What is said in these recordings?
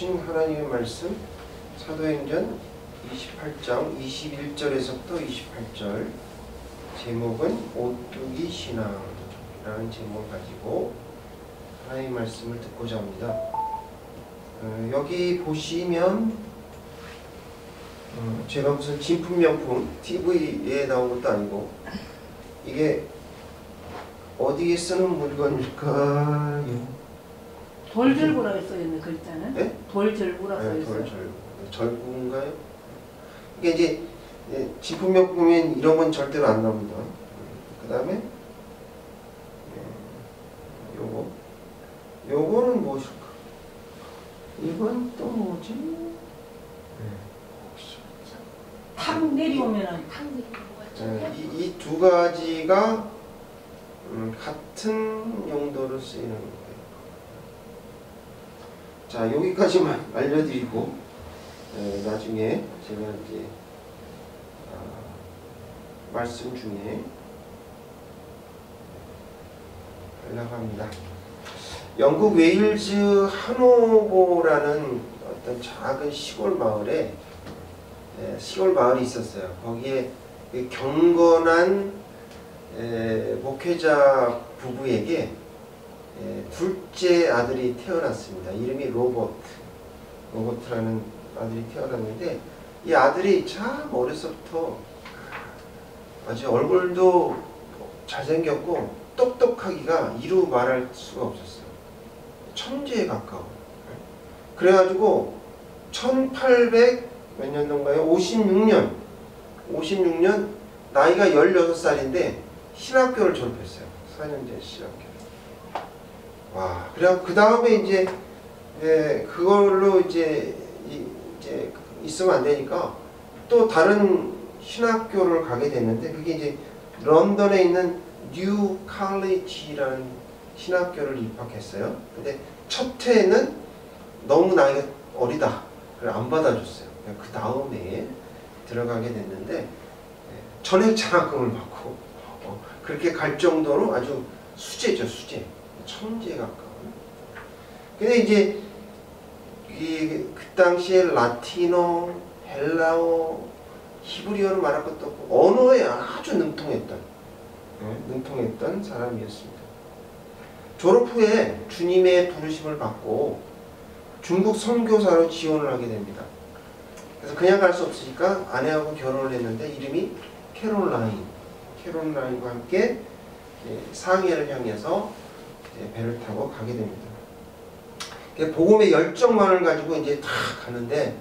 주신 하나님의 말씀 사도행전 28장 21절에서부터 28절 제목은 오뚜기 신앙이라는 제목을 가지고 하나님의 말씀을 듣고자 합니다. 여기 보시면 제가 무슨 진품명품 TV에 나온 것도 아니고 이게 어디에 쓰는 물건일까요? 돌절구라고 써있는 글자는? 네? 돌절구라고 네, 써있어요. 절구인가요? 이게 이제 진품명품엔 이런 건 절대로 안 나옵니다. 그 다음에 요거는 무엇일까? 이건 또 뭐지? 탁 내려오면은 이 두 가지가 같은 용도로 쓰이는 거예요. 자, 여기까지만 알려드리고 나중에 제가 이제 말씀 중에 하려고 합니다. 영국 웨일즈 하노버라는 어떤 작은 시골 마을이 있었어요. 거기에 경건한 목회자 부부에게 둘째 아들이 태어났습니다. 이름이 로버트라는 아들이 태어났는데 이 아들이 참 어려서부터 아주 얼굴도 잘생겼고 똑똑하기가 이루 말할 수가 없었어요. 천재에 가까워. 그래가지고 1800 몇 년도인가요? 56년 나이가 16살인데 신학교를 졸업했어요. 4년제 신학교. 와, 그래갖고 그 다음에 이제 그걸로 이제 있으면 안 되니까 또 다른 신학교를 가게 됐는데 그게 이제 런던에 있는 뉴 칼리지라는 신학교를 입학했어요. 근데 첫 해에는 너무 나이가 어리다. 그래서 안 받아줬어요. 그 다음에 들어가게 됐는데 전액 장학금을 받고 그렇게 갈 정도로 아주 수재죠, 수재. 천재에 가까운. 근데 이제 그 당시에 라틴어, 헬라어, 히브리어를 말할 것도 없고 언어에 아주 능통했던 사람이었습니다. 졸업 후에 주님의 부르심을 받고 중국 선교사로 지원을 하게 됩니다. 그래서 그냥 갈 수 없으니까 아내하고 결혼을 했는데 이름이 캐롤라인과 함께 상해를 향해서 배를 타고 가게 됩니다. 복음의 열정만을 가지고 이제 다 가는데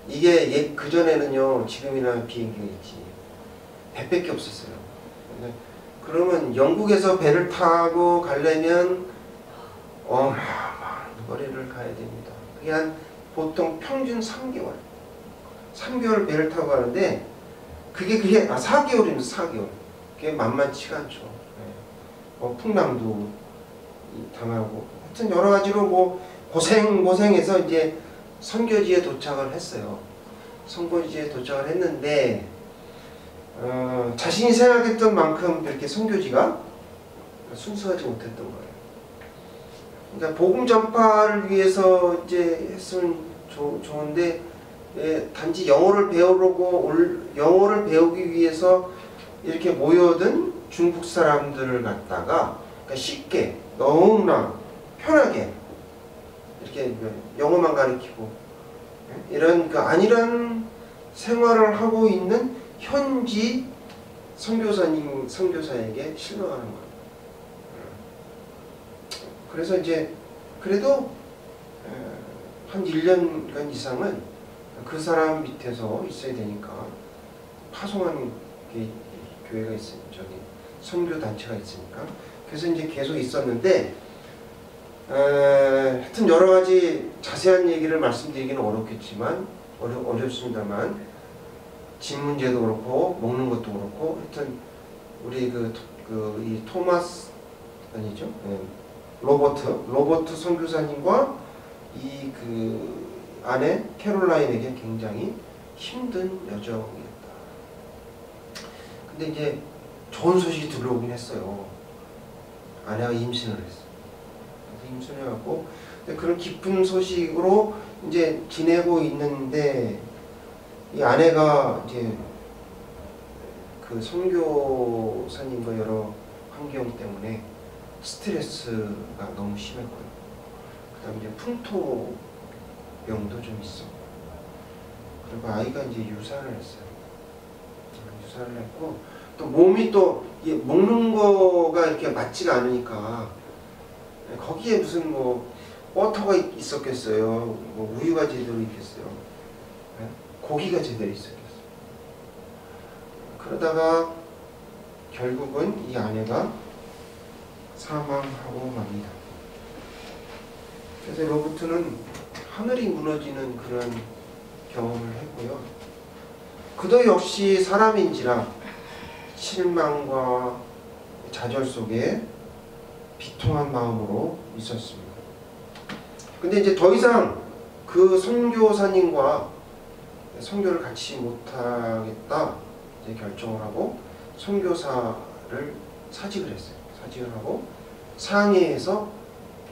이게 그 전에는요 지금이나 비행기가 있지 배밖에 없었어요. 그러면 영국에서 배를 타고 가려면 어마어마한 거리를 가야 됩니다. 그게 한 보통 평균 3개월 배를 타고 가는데 그게 4개월입니다. 4개월. 그게 만만치가 않죠. 풍랑도 당하고 하여튼 여러 가지로 고생해서 이제 선교지에 도착을 했어요. 선교지에 도착을 했는데 자신이 생각했던 만큼 이렇게 선교지가 순수하지 못했던 거예요. 그러니까 복음 전파를 위해서 이제 했으면 좋은데 단지 영어를 배우기 위해서 이렇게 모여든 중국 사람들을 갖다가 그러니까 쉽게 너무나 편하게 이렇게 영어만 가르치고 이런 아니란 생활을 하고 있는 현지 선교사에게 실망하는 거예요. 그래서 이제 그래도 한 1년간 이상은 그 사람 밑에서 있어야 되니까 파송한 교회가 있어요. 선교 단체가 있으니까. 그래서 이제 계속 있었는데 하여튼 여러 가지 자세한 얘기를 말씀드리기는 어렵습니다만 집 문제도 그렇고 먹는 것도 그렇고 하여튼 우리 이 토마스 아니죠? 로버트 선교사님과 이 아내 캐롤라인에게 굉장히 힘든 여정이었다. 근데 이제 좋은 소식이 들어오긴 했어요. 아내가 임신을 했어. 임순해갖고 그런 기쁜 소식으로 이제 지내고 있는데 이 아내가 이제 그 선교사님과 여러 환경 때문에 스트레스가 너무 심했고요. 그다음에 이제 풍토병도 좀 있어. 그리고 아이가 이제 유산을 했어요. 유산을 했고 또 몸이 또 먹는 거가 이렇게 맞지가 않으니까 거기에 무슨 뭐 버터가 있었겠어요. 뭐 우유가 제대로 있겠어요. 고기가 제대로 있었겠어요. 그러다가 결국은 이 아내가 사망하고 맙니다. 그래서 로버트는 하늘이 무너지는 그런 경험을 했고요. 그도 역시 사람인지라 실망과 좌절 속에 비통한 마음으로 있었습니다. 근데 이제 더 이상 그 선교사님과 선교를 같이 못하겠다 이제 결정을 하고 선교사를 사직을 했어요. 사직을 하고 상해에서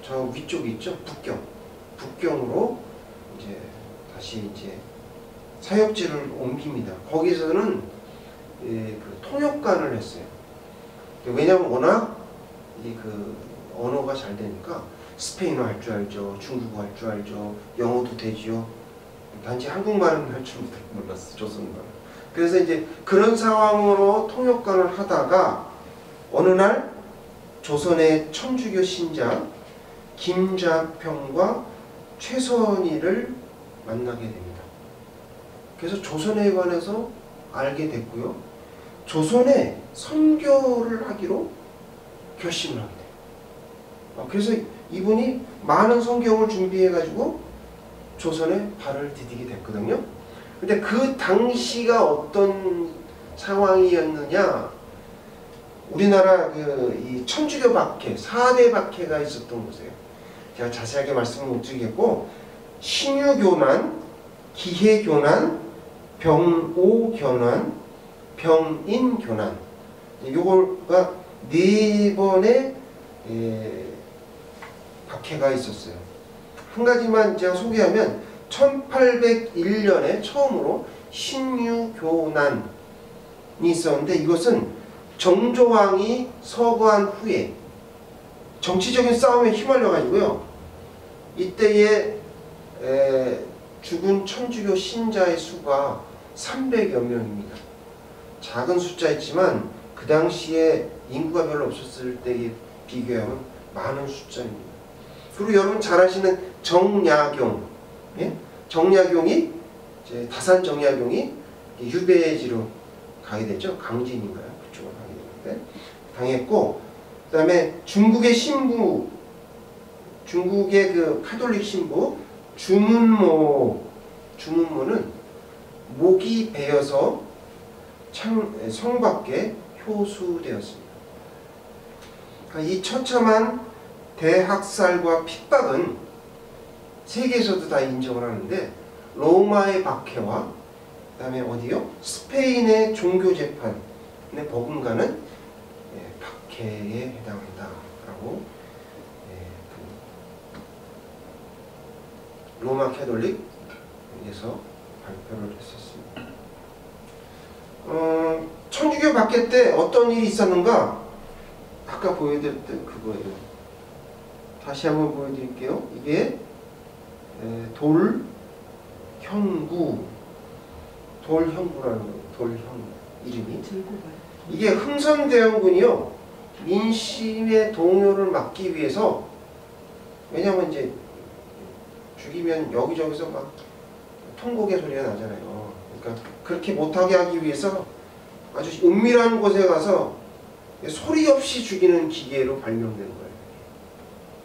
저 위쪽 있죠? 북경으로 이제 다시 이제 사역지를 옮깁니다. 거기서는 그 통역관을 했어요. 왜냐하면 워낙 그 언어가 잘 되니까 스페인어 할 줄 알죠, 중국어 할 줄 알죠, 영어도 되지요. 단지 한국말은 할 줄 몰랐어, 조선말. 그래서 이제 그런 상황으로 통역관을 하다가 어느 날 조선의 천주교 신자 김자평과 최선희를 만나게 됩니다. 그래서 조선에 관해서 알게 됐고요. 조선에 선교를 하기로 결심을 하게 돼요. 그래서 이분이 많은 성경을 준비해가지고 조선에 발을 디디게 됐거든요. 근데 그 당시가 어떤 상황이었느냐, 우리나라 이 천주교 박해, 4대 박해가 있었던 곳이에요. 제가 자세하게 말씀을 못 드리겠고, 신유교난, 기해교난, 병오교난, 병인교난, 요거가 4번의 박해가 있었어요. 한 가지만 제가 소개하면 1801년에 처음으로 신유교난이 있었는데, 이것은 정조왕이 서거한 후에 정치적인 싸움에 휘말려 가지고요, 이때에 죽은 천주교 신자의 수가 300여 명입니다. 작은 숫자였지만 그 당시에 인구가 별로 없었을 때에 비교하면 많은 숫자입니다. 그리고 여러분 잘 아시는 정약용, 정약용이 이제 다산 정약용이 유배지로 가게 됐죠. 강진인가요? 그쪽으로 가게 됐는데 당했고, 그다음에 중국의 신부, 중국의 그 카톨릭 신부 주문모는 목이 베어서 성 밖에 효수되었습니다. 그러니까 이 처참한 대학살과 핍박은 세계에서도 다 인정을 하는데, 로마의 박해와 그다음에 어디요? 스페인의 종교재판의 버금가는 박해에 해당한다라고 로마 캐톨릭에서 발표를 했었습니다. 천주교 박해 때 어떤 일이 있었는가? 아까 보여드렸던 그거예요. 다시 한번 보여드릴게요. 이게 돌형구라는 거예요. 돌형구 이름이. 이게 흥선대원군이요, 민심의 동요를 막기 위해서, 왜냐면 이제 죽이면 여기저기서 막 통곡의 소리가 나잖아요. 그러니까 그렇게 못하게 하기 위해서 아주 은밀한 곳에 가서 소리 없이 죽이는 기계로 발명된 거예요.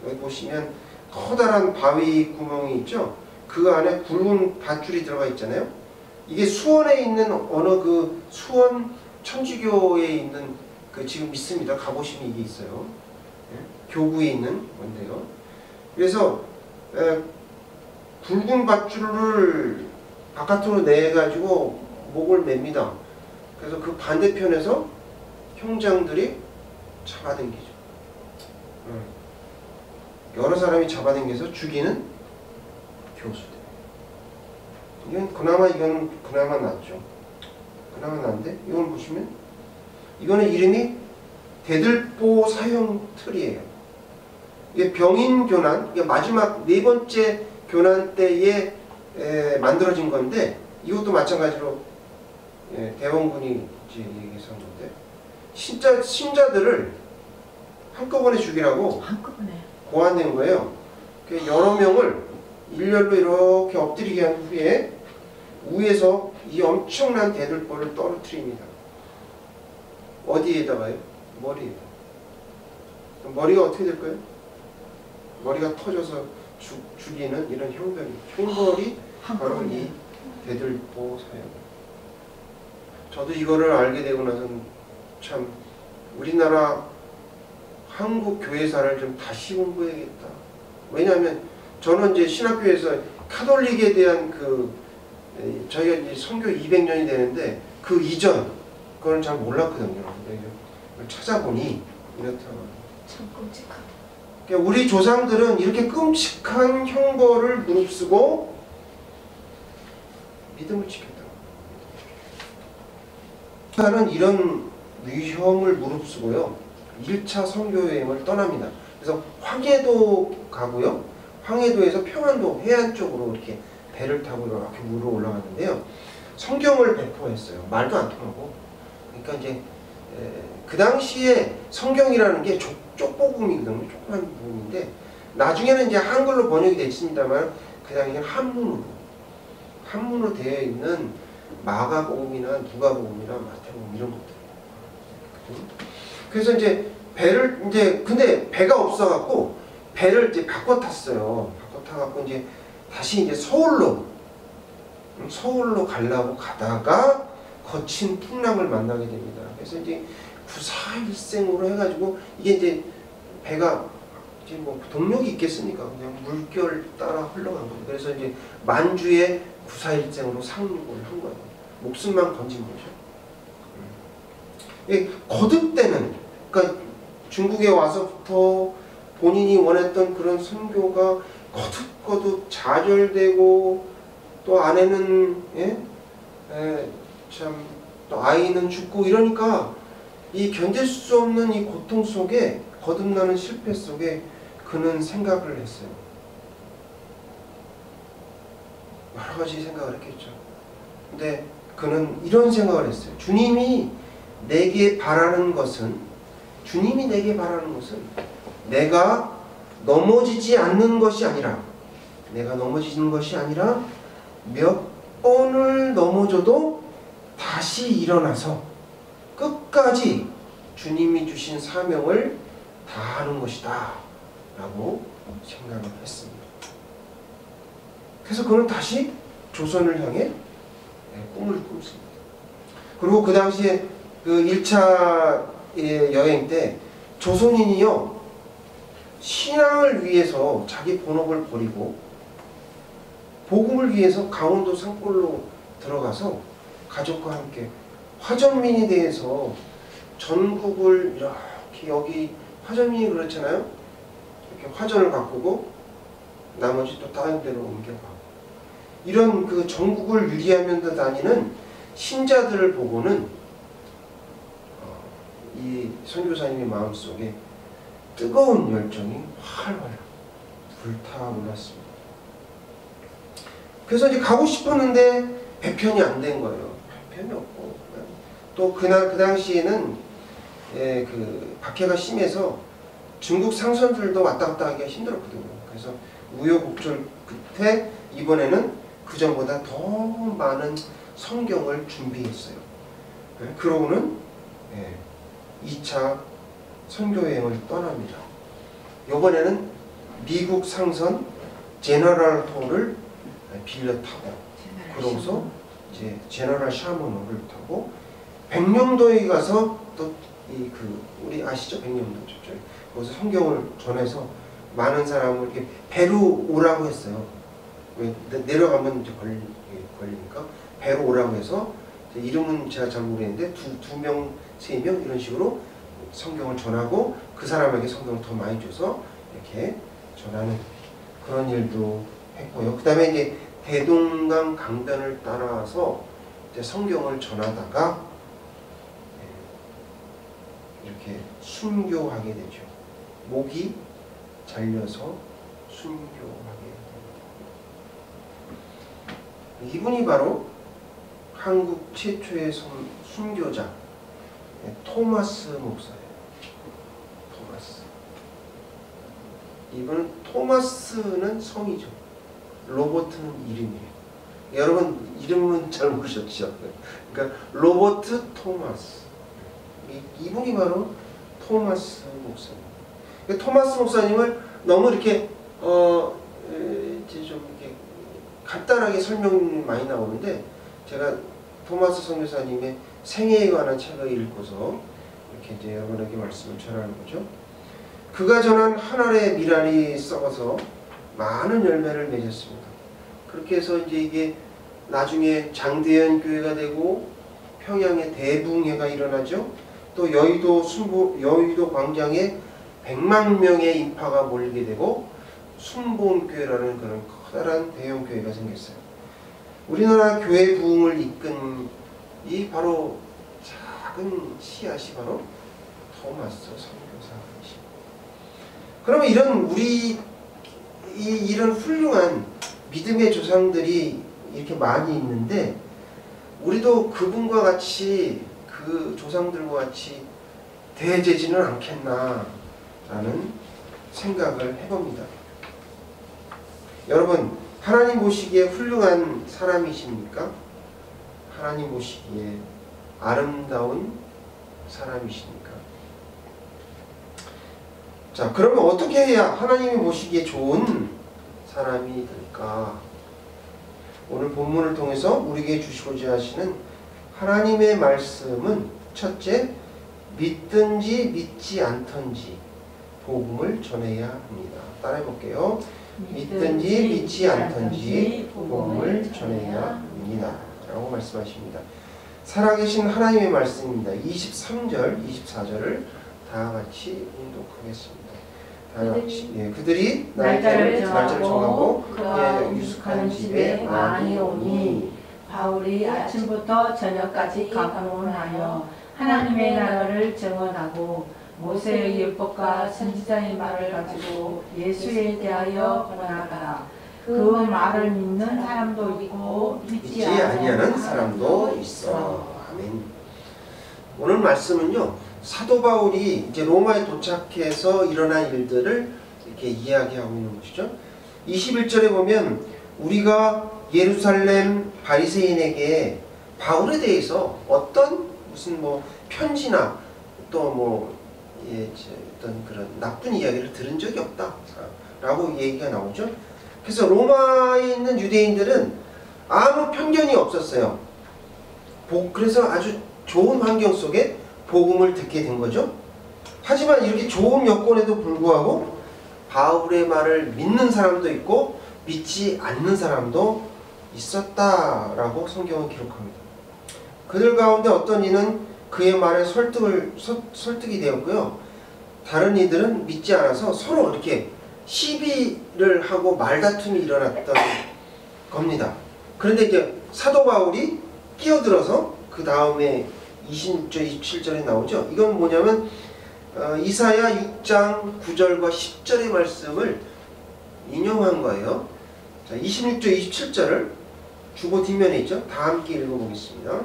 여기 보시면 커다란 바위 구멍이 있죠. 그 안에 굵은 밧줄이 들어가 있잖아요. 이게 수원에 있는 어느 그 수원 천주교에 있는 그 지금 있습니다. 가보시면 이게 있어요. 교구에 있는 건데요. 그래서 굵은 밧줄을 바깥으로 내가지고 목을 맵니다. 그래서 그 반대편에서 형장들이 잡아당기죠. 여러 사람이 잡아당겨서 죽이는 교수들. 이건 그나마 낫죠. 그나마 나은데 이걸 보시면 이거는 이름이 대들보 사형 틀이에요. 이게 병인 교난, 이게 마지막 네 번째 교난 때에 만들어진 건데 이것도 마찬가지로 대원군이 이제 얘기해서 한 건데 신자들을 한꺼번에 죽이라고 한꺼번에 고안된 거예요. 여러 명을 일렬로 이렇게 엎드리게 한 후에 위에서 이 엄청난 대들보를 떨어뜨립니다. 어디에다가요? 머리에다. 머리가 어떻게 될까요? 머리가 터져서 죽이는 이런 형벌이 바로 이 대들보 사형. 저도 이거를 알게 되고 나서는 참 우리나라 한국 교회사를 좀 다시 공부해야겠다. 왜냐하면 저는 이제 신학교에서 카톨릭에 대한 저희가 이제 선교 200년이 되는데 그 이전 그거는 잘 몰랐거든요. 찾아보니 이렇다고. 참 끔찍하다. 그러니까 우리 조상들은 이렇게 끔찍한 형벌을 무릅쓰고 믿음을 지켰다. 하는 이런 위험을 무릅쓰고요. 1차 선교 여행을 떠납니다. 그래서 황해도 가고요. 황해도에서 평안도 해안 쪽으로 이렇게 배를 타고 이렇게 위로 올라갔는데요. 성경을 배포했어요. 말도 안 통하고. 그러니까 이제 그 당시에 성경이라는 게 쪽복음이거든요. 조그만 부분인데 나중에는 이제 한글로 번역이 됐습니다만 그 당시에는 한문으로 되어 있는 마가복음이나 누가복음이나 마태복음 이런 것들. 그래서 이제 근데 배가 없어갖고 배를 이제 바꿔 탔어요. 바꿔 타갖고 이제 다시 이제 서울로 가려고 가다가 거친 풍랑을 만나게 됩니다. 그래서 이제 구사일생으로 해가지고 이게 이제 배가 이제 뭐 동력이 있겠습니까? 그냥 물결 따라 흘러간 거예요. 그래서 이제 만주에 구사일생으로 상륙을 한 거예요. 목숨만 건진 거죠. 거듭되는, 그러니까 중국에 와서부터 본인이 원했던 그런 선교가 거듭거듭 좌절되고 또 아내는 참 또 아이는 죽고 이러니까 이 견딜 수 없는 이 고통 속에 거듭나는 실패 속에 그는 생각을 했어요. 여러 가지 생각을 했겠죠. 근데 그는 이런 생각을 했어요. 주님이 내게 바라는 것은 내가 넘어지지 않는 것이 아니라 몇 번을 넘어져도 다시 일어나서 끝까지 주님이 주신 사명을 다하는 것이다 라고 생각을 했습니다. 그래서 그는 다시 조선을 향해 꿈을 꿉습니다. 그리고 그 당시에 그 1차 여행 때 조선인이요 신앙을 위해서 자기 본업을 버리고 복음을 위해서 강원도 산골로 들어가서 가족과 함께 화전민에 대해서 전국을 이렇게 여기 화전민이 그렇잖아요. 이렇게 화전을 가꾸고 나머지 또 다른 데로 옮겨가고 이런 그 전국을 유리하면서 다니는 신자들을 보고는 이 선교사님의 마음속에 뜨거운 열정이 활활 불타올랐습니다. 그래서 이제 가고 싶었는데 배편이 안 된 거예요. 배편이 없고 또 그 당시에는 그 박해가 심해서 중국 상선들도 왔다 갔다 하기가 힘들었거든요. 그래서 우여곡절 끝에 이번에는 그 전보다 더 많은 성경을 준비했어요. 그러고는 2차 선교여행을 떠납니다. 이번에는 미국 상선 제너럴 홀을 빌려 타고 그러고서 이제 제너럴 샤먼호를 타고 백령도에 가서 또 우리 아시죠? 백령도 저쪽 거기서 성경을 전해서 많은 사람을 이렇게 배로 오라고 했어요. 내려가면 이제 걸리니까 배로 오라고 해서 이름은 제가 잘 모르겠는데 두 명, 세 명 이런 식으로 성경을 전하고 그 사람에게 성경을 더 많이 줘서 이렇게 전하는 그런 일도 했고요. 그 다음에 이제 대동강 강변을 따라서 이제 성경을 전하다가 이렇게 순교하게 되죠. 목이 잘려서 순교하게 됩니다. 이분이 바로 한국 최초의 순교자 토마스 목사예요. 토마스. 이분은 토마스는 성이죠. 로버트는 이름이에요. 여러분 이름은 잘 모르셨죠? 그러니까 로버트 토마스. 이분이 바로 토마스 목사님. 토마스 목사님을 너무 이렇게 이제 좀 이렇게 간단하게 설명이 많이 나오는데 제가 토마스 선교사님의 생애에 관한 책을 읽고서 이렇게 이제 여러분에게 말씀을 전하는 거죠. 그가 전한 한 알의 밀알이 썩어서 많은 열매를 맺었습니다. 그렇게 해서 이제 이게 나중에 장대현 교회가 되고 평양에 대붕해가 일어나죠. 또 여의도 광장에 100만 명의 인파가 몰리게 되고 순복음교회라는 그런 커다란 대형 교회가 생겼어요. 우리나라 교회 부흥을 이끈 이 바로 작은 씨앗이 바로 토마스 선교사이십니다. 그러면 이런 훌륭한 믿음의 조상들이 이렇게 많이 있는데 우리도 그분과 같이 그 조상들과 같이 대제지는 않겠나 라는 생각을 해봅니다. 여러분 하나님 보시기에 훌륭한 사람이십니까? 하나님 보시기에 아름다운 사람이십니까? 자, 그러면 어떻게 해야 하나님이 보시기에 좋은 사람이 될까? 오늘 본문을 통해서 우리에게 주시고자 하시는 하나님의 말씀은 첫째, 믿든지 믿지 않든지 복음을 전해야 합니다. 따라해 볼게요. 믿든지 믿지 않든지 복음을 전해야 합니다. 라고 말씀하십니다. 살아계신 하나님의 말씀입니다. 23절, 24절을 다 같이 봉독하겠습니다. 다 같이. 그들이 날짜를 정하고 그의 유숙하는 집에 많이 오니 바울이 아침부터 저녁까지 강론하여 하나님의 나라를 증언하고 모세의 율법과 선지자의 말을 가지고 예수에 대하여 권하더라. 그 말을 믿는 사람도 있고 믿지 아니하는 사람도 있어. 아멘. 오늘 말씀은요, 사도 바울이 이제 로마에 도착해서 일어난 일들을 이렇게 이야기하고 있는 것이죠. 21절에 보면 우리가 예루살렘 바리새인에게 바울에 대해서 어떤 무슨 뭐 편지나 또 어떤 그런 나쁜 이야기를 들은 적이 없다라고 얘기가 나오죠. 그래서 로마에 있는 유대인들은 아무 편견이 없었어요. 그래서 아주 좋은 환경 속에 복음을 듣게 된 거죠. 하지만 이렇게 좋은 여건에도 불구하고 바울의 말을 믿는 사람도 있고 믿지 않는 사람도 있었다라고 성경은 기록합니다. 그들 가운데 어떤 이는 그의 말에 설득이 되었고요. 다른 이들은 믿지 않아서 서로 이렇게 시비를 하고 말다툼이 일어났던 겁니다. 그런데 이제 사도 바울이 끼어들어서 그 다음에 26절, 27절에 나오죠. 이건 뭐냐면 이사야 6장 9절과 10절의 말씀을 인용한 거예요. 자, 26절, 27절을 주보 뒷면에 있죠. 다 함께 읽어보겠습니다.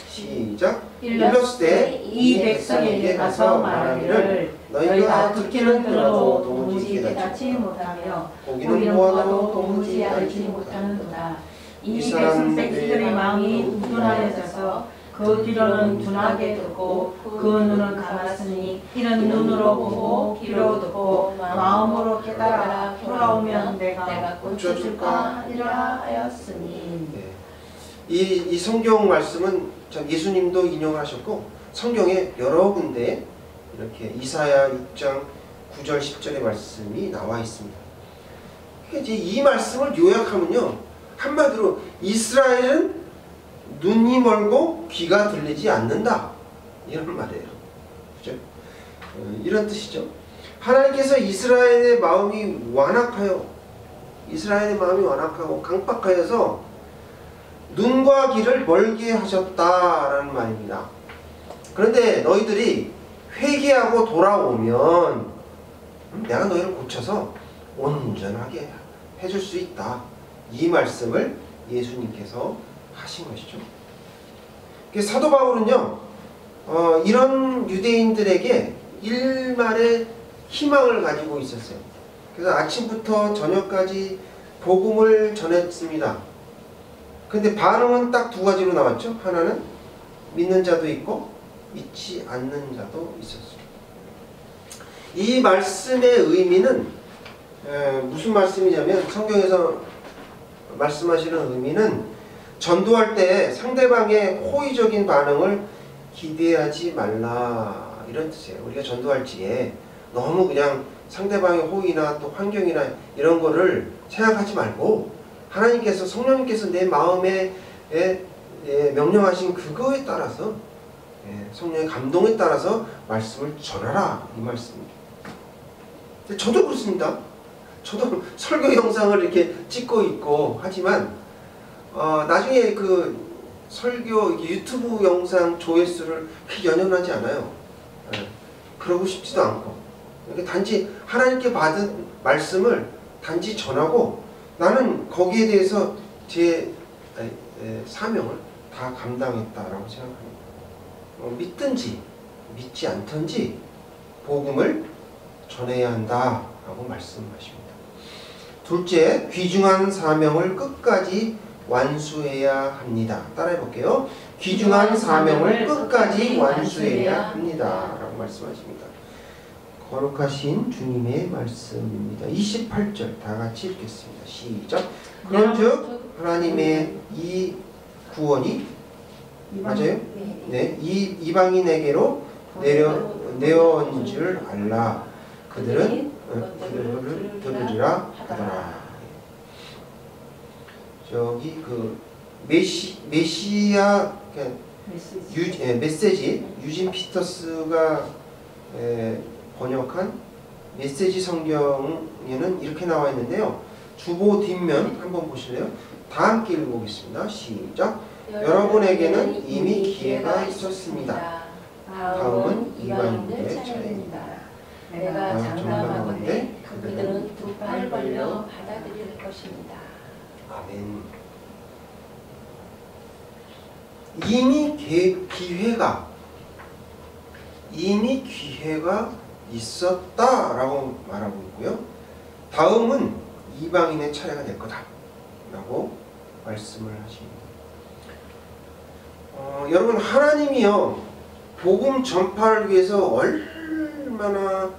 시작. 일렀으되 이 백성에게 가서 말하기를 너희가 듣기는 들어도 도무지 깨닫지 못하며 보기는 보아도 도무지 알지 못하는도다. 이 백성들의 마음이 우둔하여져서 그 귀로는 둔하게 듣고 그 눈은 감았으니 이는 눈으로 보고 귀로 듣고 마음으로 깨달아 돌아오면 내가 고쳐줄까 하리라 하였으니. 이 성경 말씀은 예수님도 인용하셨고 성경에 여러 군데 이렇게 이사야 6장 9절 10절의 말씀이 나와 있습니다. 이제 이 말씀을 요약하면요, 한마디로 이스라엘은 눈이 멀고 귀가 들리지 않는다, 이런 말이에요. 그죠? 이런 뜻이죠. 하나님께서 이스라엘의 마음이 완악하고 강박하여서 눈과 귀를 멀게 하셨다라는 말입니다. 그런데 너희들이 회개하고 돌아오면 내가 너희를 고쳐서 온전하게 해줄 수 있다. 이 말씀을 예수님께서 하신 것이죠. 사도 바울은요, 이런 유대인들에게 일말의 희망을 가지고 있었어요. 그래서 아침부터 저녁까지 복음을 전했습니다. 근데 반응은 딱 두 가지로 나왔죠. 하나는 믿는 자도 있고 믿지 않는 자도 있었어요. 이 말씀의 의미는 무슨 말씀이냐면, 성경에서 말씀하시는 의미는 전도할 때 상대방의 호의적인 반응을 기대하지 말라, 이런 뜻이에요. 우리가 전도할 지에 너무 그냥 상대방의 호의나 또 환경이나 이런 거를 생각하지 말고 하나님께서, 성령님께서 내 마음에 명령하신 그거에 따라서, 성령의 감동에 따라서 말씀을 전하라, 이 말씀입니다. 저도 그렇습니다. 저도 설교 영상을 이렇게 찍고 있고 하지만 나중에 그 설교 유튜브 영상 조회수를 연연하지 않아요. 그러고 싶지도 않고, 단지 하나님께 받은 말씀을 단지 전하고 나는 거기에 대해서 제 사명을 다 감당했다라고 생각합니다. 믿든지 믿지 않든지 복음을 전해야 한다라고 말씀하십니다. 둘째, 귀중한 사명을 끝까지 완수해야 합니다. 따라해 볼게요. 귀중한 사명을 끝까지 완수해야 합니다. 라고 말씀하십니다. 거룩하신 주님의 말씀입니다. 28절 다 같이 읽겠습니다. 시작. 그런즉 하나님의 이 구원이 맞아요? 네, 이 이방인에게로 내려온 줄 알라. 그들은 그를 들으리라 하더라. 저기 그 메시아 메시지 유진 피터스가 번역한 메시지 성경에는 이렇게 나와 있는데요. 주보 뒷면 한번 보실래요? 다 함께 읽어보겠습니다. 시작. 여러분에게는 이미 기회가 있었습니다. 다음은 이방인들의 차례입니다. 내가 장담하건대 그들은 두 팔 벌려 받아들일 것입니다. 아멘. 이미 기회가 있었다라고 말하고 있고요. 다음은 이방인의 차례가 될 거다라고 말씀을 하십니다. 여러분, 하나님이요 복음 전파를 위해서 얼마나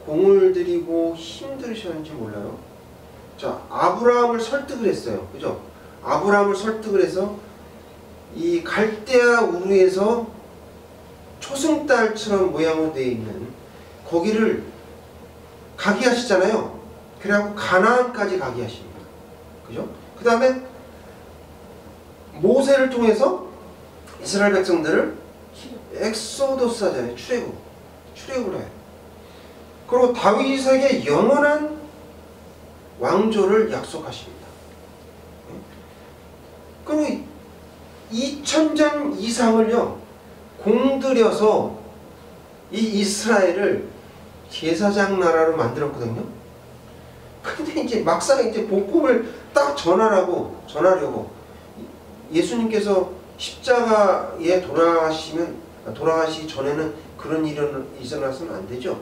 공을 들이고 힘들으셨는지 몰라요. 자, 아브라함을 설득을 했어요. 그죠? 아브라함을 설득을 해서 이 갈대아 우르에서 초승달처럼 모양으로 되어 있는 거기를 가게 하시잖아요. 그래갖고 가나안까지 가게 하십니다. 그죠? 그 다음에 모세를 통해서 이스라엘 백성들을 엑소도스 하잖아요. 출애굽을 해요. 그리고 다윗에게 영원한 왕조를 약속하십니다. 그리고 2000년 이상을요 공들여서 이 이스라엘을 제사장 나라로 만들었거든요. 근데 이제 막상 이제 복음을 딱 전하려고 예수님께서 십자가에 돌아가시기 전에는 그런 일이 일어나서는 안 되죠.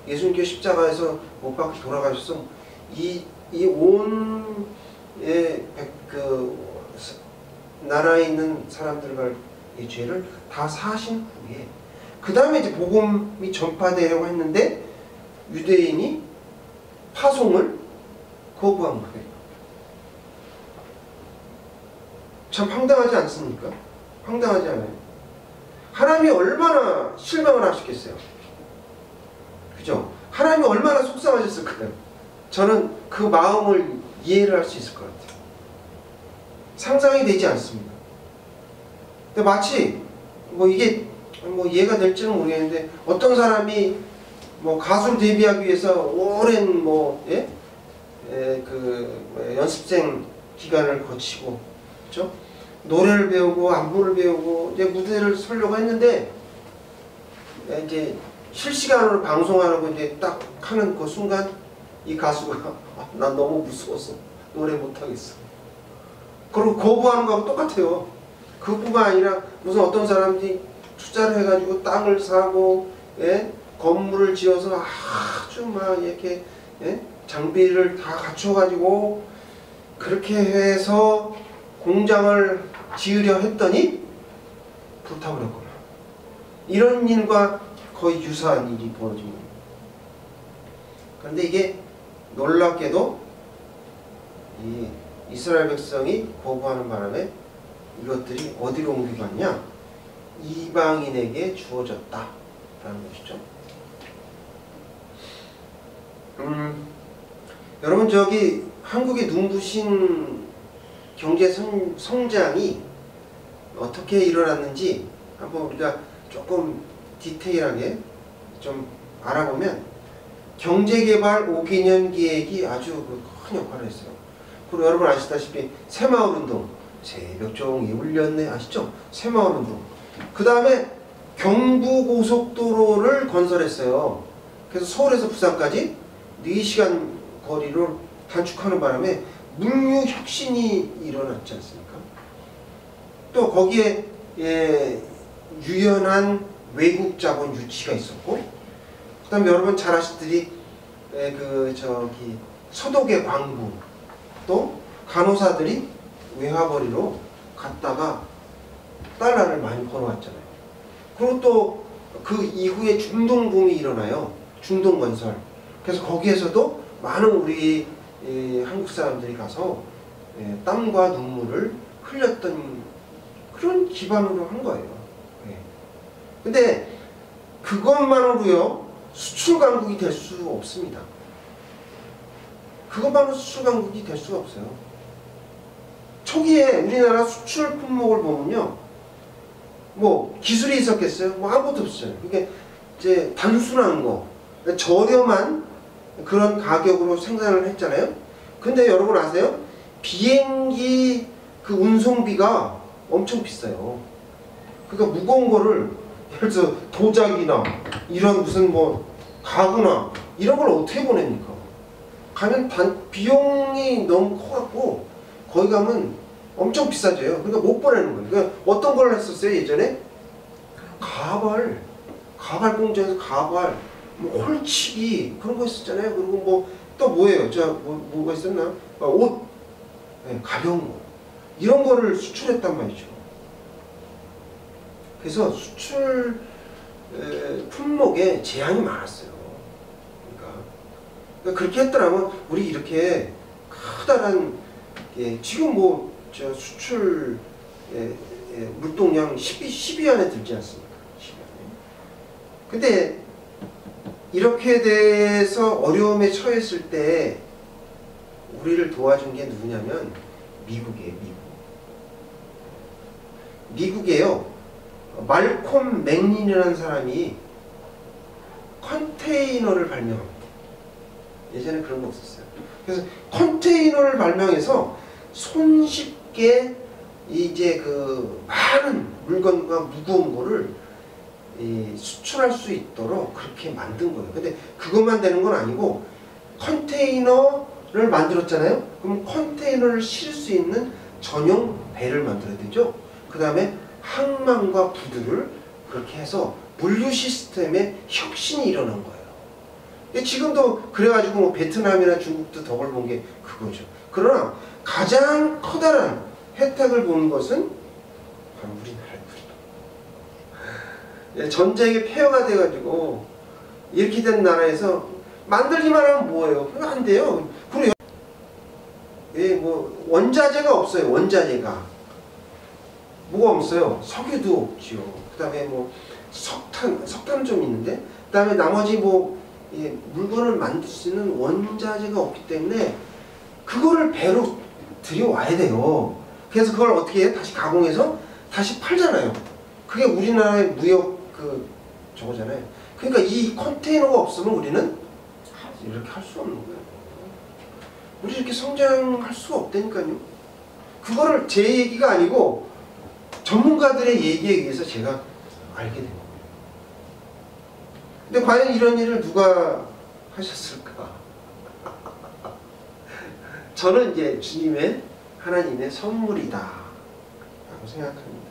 예수님께서 십자가에서 못 박혀 돌아가셔서 이 온 나라에 있는 사람들과의 죄를 다 사신 후에 그 다음에 이제 복음이 전파되려고 했는데 유대인이 파송을 거부한 거예요. 참 황당하지 않습니까? 황당하지 않아요? 하나님이 얼마나 실망을 하셨겠어요? 그죠? 하나님이 얼마나 속상하셨을까요? 저는 그 마음을 이해를 할 수 있을 것 같아요. 상상이 되지 않습니다. 근데 마치 이게 이해가 될지는 모르겠는데 어떤 사람이 뭐 가수를 데뷔하기 위해서 오랜 연습생 기간을 거치고, 그렇죠? 노래를 배우고 안무를 배우고 이제 무대를 서려고 했는데 이제 실시간으로 방송하라고 이제 딱 하는 그 순간 이 가수가 난 너무 무서웠어. 노래 못하겠어. 그리고 거부하는 거하고 똑같아요. 그뿐만 아니라 무슨 어떤 사람들이 투자를 해가지고 땅을 사고, 예? 건물을 지어서 아주 막 이렇게, 예? 장비를 다 갖춰가지고 그렇게 해서 공장을 지으려 했더니 불타버렸구나. 이런 일과 거의 유사한 일이 벌어진 겁니다. 그런데 이게 놀랍게도 이 이스라엘 백성이 거부하는 바람에 이것들이 어디로 옮겨갔냐? 이방인에게 주어졌다라는 것이죠. 여러분 저기 한국의 눈부신 경제 성장이 어떻게 일어났는지 한번 우리가 조금 디테일하게 좀 알아보면 경제개발 5개년 계획이 아주 큰 역할을 했어요. 그리고 여러분 아시다시피 새마을운동, 새벽종이 울렸네 아시죠? 새마을운동. 그 다음에 경부고속도로를 건설했어요. 그래서 서울에서 부산까지 4시간 거리를 단축하는 바람에 물류혁신이 일어났지 않습니까? 또 거기에 유연한 외국 자본 유치가 있었고, 그 다음에 여러분 잘 아시듯이 서독의 광부, 또 간호사들이 외화벌이로 갔다가 달러를 많이 벌어왔잖아요. 그리고 또 그 이후에 중동붐이 일어나요. 중동건설. 그래서 거기에서도 많은 우리 한국 사람들이 가서 땀과 눈물을 흘렸던 그런 기반으로 한 거예요. 근데 그것만으로요 수출 강국이 될 수 없습니다. 그것만으로 수출 강국이 될 수가 없어요. 초기에 우리나라 수출 품목을 보면요, 뭐 기술이 있었겠어요? 뭐 아무것도 없었잖아요. 그게 이제 단순한 거, 저렴한 그런 가격으로 생산을 했잖아요. 근데 여러분 아세요? 비행기 그 운송비가 엄청 비싸요. 그러니까 무거운 거를 예를 들어서 도자기나 이런 무슨 뭐 가구나 이런 걸 어떻게 보냅니까? 가면 비용이 너무 커갖고 거기 가면 엄청 비싸져요. 그러니까 못 보내는 거예요. 그러니까 어떤 걸 했었어요 예전에? 가발 공장에서 가발, 뭐 홀치기 그런 거 있었잖아요. 그리고 뭐 또 뭐예요? 뭐가 있었나? 옷, 가벼운 거 이런 거를 수출했단 말이죠. 그래서 수출 품목에 제한이 많았어요. 그러니까 그렇게 했더라면 우리 이렇게 커다란 지금 뭐 저 수출 물동량 10위 안에 들지 않습니까? 10위 안에. 근데 이렇게 돼서 어려움에 처했을 때 우리를 도와준 게 누구냐면 미국이에요. 미국에요. 말콤 맥린이라는 사람이 컨테이너를 발명합니다. 예전에 그런 거 없었어요. 그래서 컨테이너를 발명해서 손쉽게 이제 그 많은 물건과 무거운 거를 수출할 수 있도록 그렇게 만든 거예요. 근데 그것만 되는 건 아니고 컨테이너를 만들었잖아요. 그럼 컨테이너를 실을 수 있는 전용 배를 만들어야 되죠. 그 다음에 항만과 부두를 그렇게 해서 물류 시스템에 혁신이 일어난 거예요. 지금도 그래가지고 뭐 베트남이나 중국도 덕을 본 게 그거죠. 그러나 가장 커다란 혜택을 보는 것은 바로 우리나라입니다. 전쟁에 폐허가 돼가지고 이렇게 된 나라에서 만들기만 하면 뭐예요? 그거 안 돼요. 그리고 뭐 원자재가 없어요. 원자재가 뭐가 없어요? 석유도 없지요. 그 다음에 뭐 석탄 좀 있는데, 그 다음에 나머지 뭐 물건을 만들 수 있는 원자재가 없기 때문에 그거를 배로 들여와야 돼요. 그래서 그걸 어떻게 해? 다시 가공해서 다시 팔잖아요. 그게 우리나라의 무역 저거잖아요. 그러니까 이 컨테이너가 없으면 우리는 이렇게 할 수 없는 거예요. 우리 이렇게 성장할 수가 없다니까요. 그거를 제 얘기가 아니고 전문가들의 얘기에 의해서 제가 알게 된 거예요. 근데 과연 이런 일을 누가 하셨을까? 저는 이제 주님의 하나님의 선물이다 라고 생각합니다.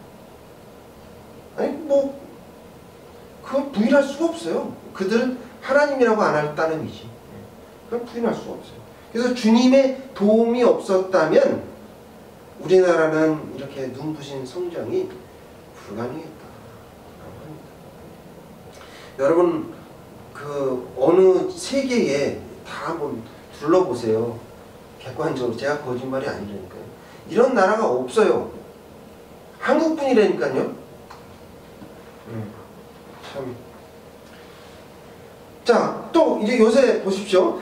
아니 뭐 그건 부인할 수가 없어요. 그들은 하나님이라고 안 할 따름이지. 그건 부인할 수가 없어요. 그래서 주님의 도움이 없었다면 우리나라는 이렇게 눈부신 성장이 불가능했다라고 합니다. 여러분 그 어느 세계에 다 한번 둘러보세요. 객관적으로 제가 거짓말이 아니라니까요. 이런 나라가 없어요. 한국뿐이라니까요. 참. 자, 또 이제 요새 보십시오.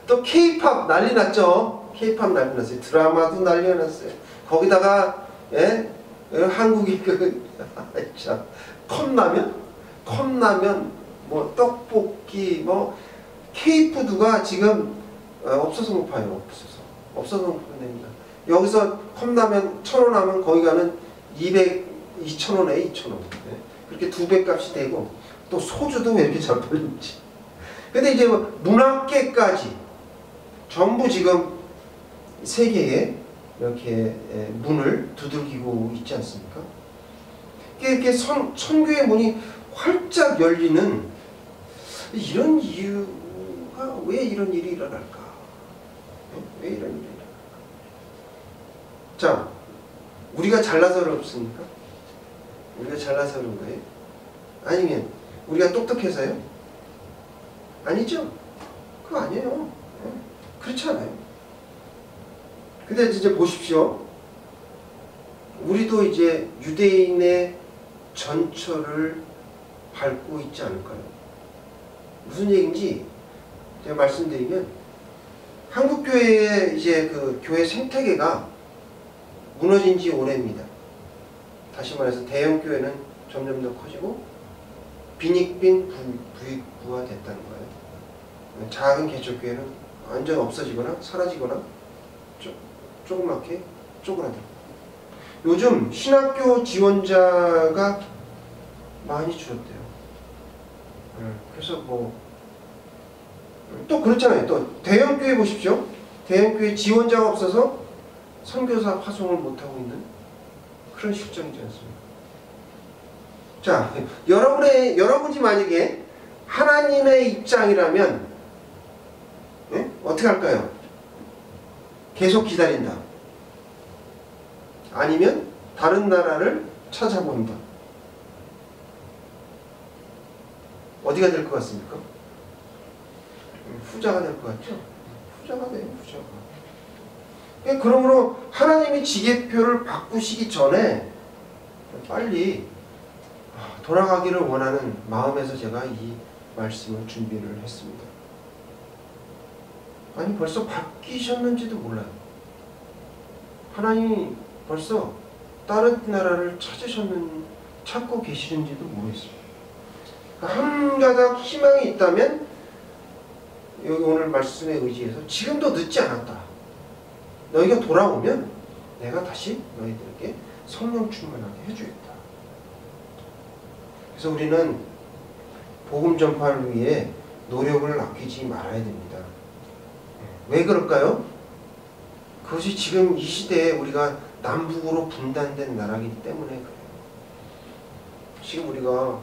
또 K-팝 난리 났죠. K-팝 난리 났어요. 드라마도 난리 났어요. 거기다가 한국이 참 컵라면, 뭐 떡볶이, 뭐 K-푸드가 지금 없어서 못 파요. 없어서 못 판답니다. 여기서 컵라면 1,000원 하면 거기 가는 2,000원에 2,000원. 그렇게 2배 값이 되고 또 소주도 왜 이렇게 잘 팔리는지. 근데 이제 문학계까지 전부 지금 세계에 이렇게 문을 두들기고 있지 않습니까? 이렇게 선교의 문이 활짝 열리는 이런 이유가 왜 이런 일이 일어날까? 왜 이런 일이 일어날까? 자, 우리가 잘나서 그렇습니까? 우리가 잘나서 그런 거예요? 아니면 우리가 똑똑해서요? 아니죠. 그거 아니에요. 그렇지 않아요. 근데 이제 보십시오. 우리도 이제 유대인의 전철을 밟고 있지 않을까요? 무슨 얘기인지 제가 말씀드리면 한국교회의 이제 그 교회 생태계가 무너진 지 오래입니다. 다시 말해서 대형교회는 점점 더 커지고 빈익빈 부익부가 됐다는 거예요. 작은 개척교회는 완전 없어지거나 사라지거나 조그맣게 쪼그라들고. 요즘 신학교 지원자가 많이 줄었대요. 그래서 뭐 또 그렇잖아요. 또 대형교회 보십시오. 대형교회 지원자가 없어서 선교사 파송을 못하고 있는 그런 실정이지 않습니까? 자, 여러분이 만약에 하나님의 입장이라면 어떻게 할까요? 계속 기다린다. 아니면 다른 나라를 찾아본다. 어디가 될 것 같습니까? 후자가 될 것 같죠? 후자가 돼요, 후자가. 그러므로 하나님이 지계표를 바꾸시기 전에 빨리 돌아가기를 원하는 마음에서 제가 이 말씀을 준비를 했습니다. 아니 벌써 바뀌셨는지도 몰라요. 하나님이 벌써 다른 나라를 찾고 계시는지도 모르겠습니다. 한 가닥 희망이 있다면 여기 오늘 말씀에 의지해서 지금도 늦지 않았다. 너희가 돌아오면 내가 다시 너희들에게 성령 충만하게 해주겠다. 그래서 우리는 복음 전파를 위해 노력을 아끼지 말아야 됩니다. 왜 그럴까요? 그것이 지금 이 시대에 우리가 남북으로 분단된 나라이기 때문에 그래요. 지금 우리가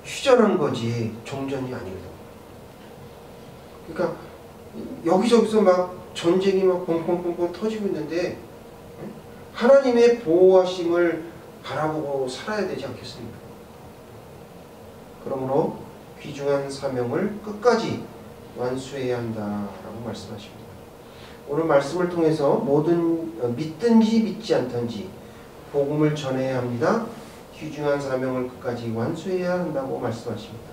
휴전한 거지 종전이 아니거든요. 그러니까 여기저기서 막 전쟁이 막 뻥뻥뻥뻥 터지고 있는데 하나님의 보호하심을 바라보고 살아야 되지 않겠습니까? 그러므로 귀중한 사명을 끝까지 완수해야 한다라고 말씀하십니다. 오늘 말씀을 통해서 모든 믿든지 믿지 않든지 복음을 전해야 합니다. 귀중한 사명을 끝까지 완수해야 한다고 말씀하십니다.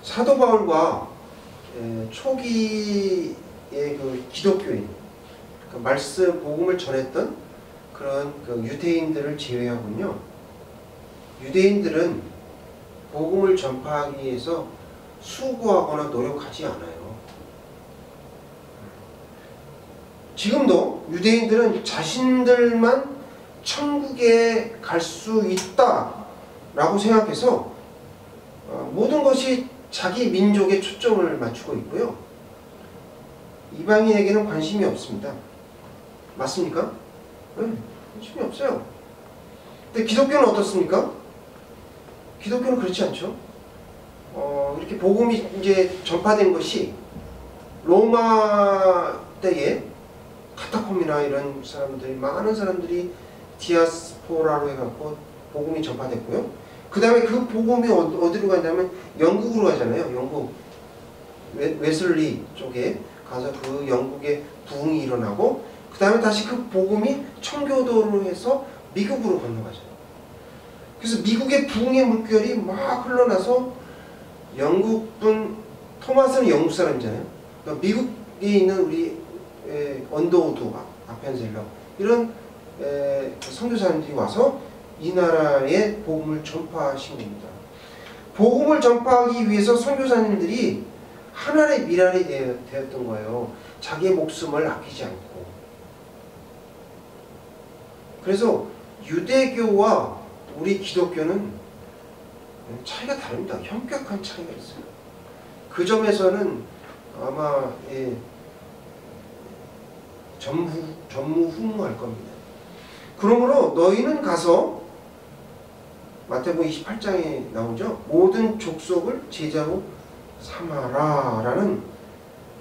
사도 바울과 초기의 그 기독교인, 그 말씀 복음을 전했던 그런 그 유대인들을 제외하군요. 유대인들은 복음을 전파하기 위해서 수고하거나 노력하지 않아요. 지금도 유대인들은 자신들만 천국에 갈 수 있다라고 생각해서 모든 것이 자기 민족에 초점을 맞추고 있고요. 이방인에게는 관심이 없습니다. 맞습니까? 네, 관심이 없어요. 근데 기독교는 어떻습니까? 기독교는 그렇지 않죠. 이렇게 복음이 이제 전파된 것이 로마 때에 카타콤이나 이런 사람들이, 많은 사람들이 디아스포라로 해갖고 복음이 전파됐고요. 그 다음에 그 복음이 어디로 가냐면 영국으로 가잖아요. 영국 웨슬리 쪽에 가서 그 영국의 부흥이 일어나고, 그 다음에 다시 그 복음이 청교도로 해서 미국으로 건너가잖아요. 그래서 미국의 부흥의 물결이 막 흘러나서 영국분, 토마스는 영국 사람이잖아요. 그러니까 미국에 있는 우리 언더우드, 아펜셀러 이런 선교사님들이 와서 이 나라에 복음을 전파하신 겁니다. 복음을 전파하기 위해서 선교사님들이 하나의 미랄이 되었던 거예요. 자기의 목숨을 아끼지 않고. 그래서 유대교와 우리 기독교는 차이가 다릅니다. 현격한 차이가 있어요. 그 점에서는 아마 전무후무할 겁니다. 그러므로 너희는 가서, 마태복음 28장에 나오죠. 모든 족속을 제자로 삼아라 라는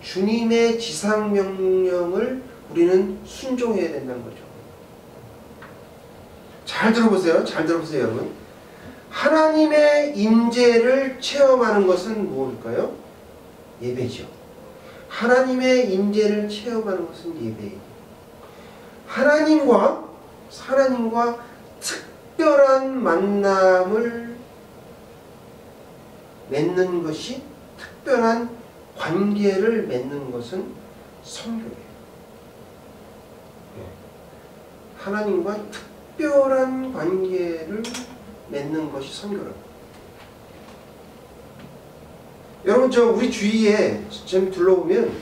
주님의 지상명령을 우리는 순종해야 된다는 거죠. 잘 들어보세요. 잘 들어보세요, 여러분. 하나님의 임재를 체험하는 것은 무엇일까요? 예배죠. 하나님의 임재를 체험하는 것은 예배예요. 하나님과 특별한 만남을 맺는 것이, 특별한 관계를 맺는 것은 선교예요. 하나님과 특별한 관계를 맺는 것이 선교라고. 여러분, 우리 주위에 좀 둘러보면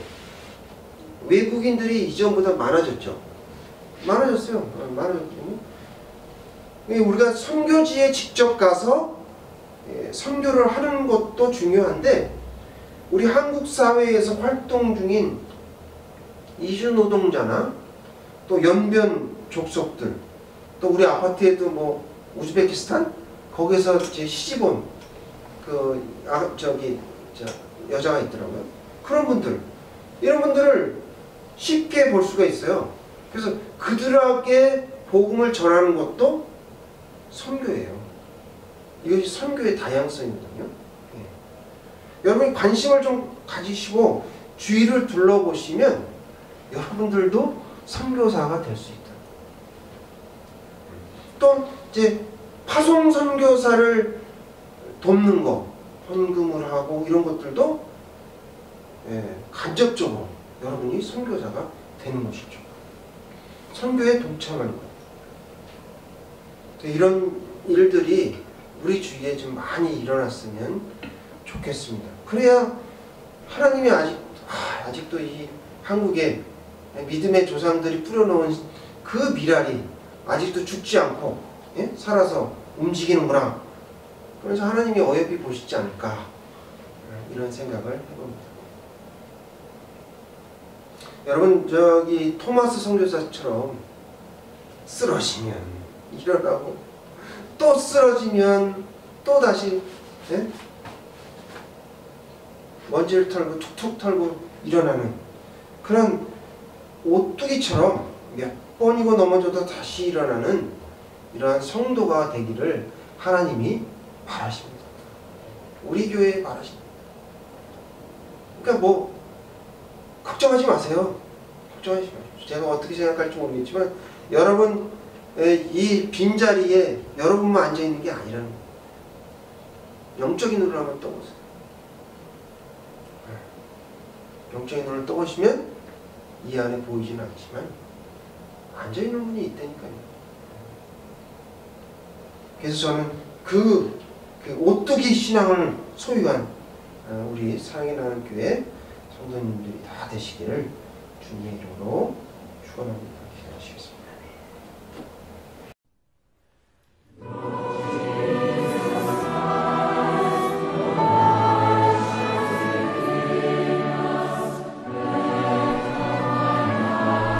외국인들이 이전보다 많아졌죠. 많아졌어요. 많아졌거든요. 우리가 선교지에 직접 가서 선교를 하는 것도 중요한데, 우리 한국 사회에서 활동 중인 이주 노동자나 또 연변 족속들, 또 우리 아파트에도 뭐 우즈베키스탄 거기서 제 시집 온 여자가 있더라고요. 그런 분들, 이런 분들을 쉽게 볼 수가 있어요. 그래서 그들에게 복음을 전하는 것도 선교예요. 이것이 선교의 다양성이거든요. 여러분이 관심을 좀 가지시고 주위를 둘러보시면 여러분들도 선교사가 될 수 있다. 또 이제 파송 선교사를 돕는 거, 헌금을 하고 이런 것들도 간접적으로 여러분이 선교사가 되는 것이죠. 선교에 동참하는 것. 이런 일들이 우리 주위에 좀 많이 일어났으면 좋겠습니다. 그래야 하나님이 아직도 이 한국에 믿음의 조상들이 뿌려놓은 그 미랄이 아직도 죽지 않고 살아서 움직이는구나. 그래서 하나님이 어여삐 보시지 않을까, 이런 생각을 해봅니다. 여러분, 토마스 선교사처럼 쓰러지면 일어나고, 또 쓰러지면 또 다시 먼지를 털고 툭툭 털고 일어나는 그런 오뚜기처럼 몇 번이고 넘어져도 다시 일어나는 이러한 성도가 되기를 하나님이 바라십니다. 우리 교회에 바라십니다. 그러니까 걱정하지 마세요. 걱정하지 마십시오. 제가 어떻게 생각할지 모르겠지만 여러분 이 빈자리에 여러분만 앉아있는 게 아니라는 거예요. 영적인 눈을 한번 떠보세요. 영적인 눈을 떠보시면 이 안에 보이지는 않지만 앉아있는 분이 있다니까요. 그래서 저는 그 오뚜기 신앙을 소유한 우리 사랑의 나는 교회 성도님들이 다 되시기를 주님의 이름으로 축원합니다.